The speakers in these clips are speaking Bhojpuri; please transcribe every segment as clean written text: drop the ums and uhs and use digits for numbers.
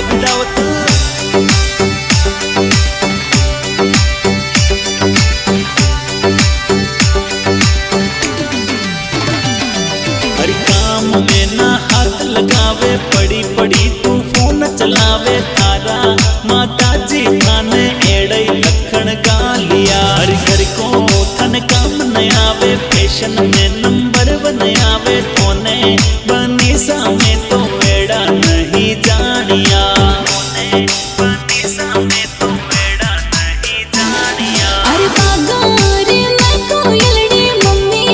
भाभी दावत। अरे काम में ना हाथ लगावे, पड़ी पड़ी तू फोन चलावे, तारा माता जी थाने एड़े लखन गालिया। अरे घर को थन काम न आवे, फैशन में नंबर बन आवे, तोने बनी सामे तो एड़ा नहीं जानिया, तोने बनी सामे तो एड़ा नहीं जानिया। अरे बागा रे मैं कोयलड़ी मम्मी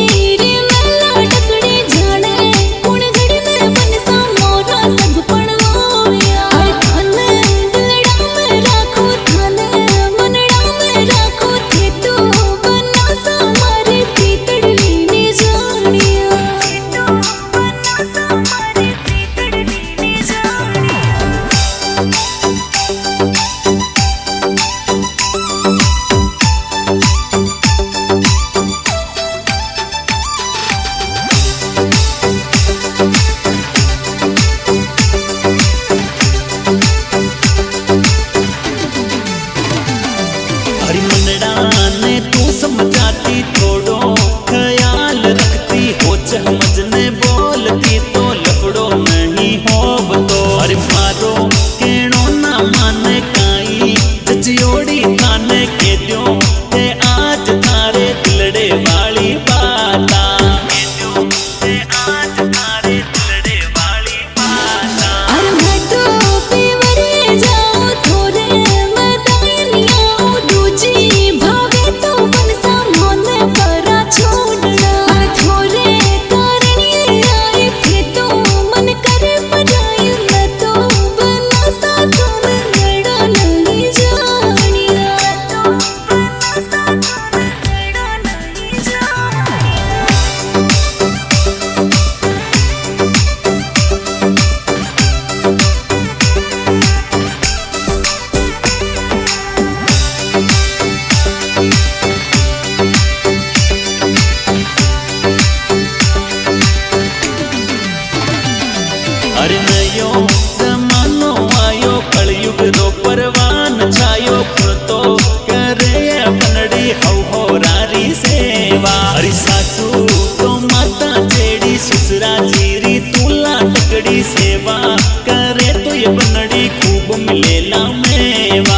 रे मैं लाडकड़ी जाने, कुण घड़ी में बनसा मोरा सब पणवाया। अरे थाने दिलड़ा में राखो, थाने मनड़ा में राखो, थे तो बनसा मारी तीतड़ली ने जानिया, थे तो बनसा मारी तीतड़ली ने जानिया। अरे मनड़ा ने तू समझाती, थोड़ो ख्याल रखती, हो समझने बोलती तो लफड़ो नहीं होब तो। अरे मारो केणो ना माने काई, जजियोड़ी थाने के द्यो ते आज थारे दिलड़े वाली बाता, के द्यो ते आज थारे दिलड़े वाली बाता। अरे मैं तो पीवरे जाऊं थोरे मैं दायनिया, दूजी भावे तो बनसा मोने परा छोड़ना। अरे थोरे कारणी आई थे तो मन करे पराई, मैं तो बनसा तुम गड़ा नहीं जानिया, तो बनसा तुम गड़ा नहीं जानिया। अरे नयो जमानो आयो, कलयुग रो परवान छायो, तो करे बनड़ी हो रारी सेवा। अरे सासू तो माता जेड़ी, ससुरा जीरी तुला टकड़ी, सेवा करे तो ये बनड़ी खूब मिलेला मेवा।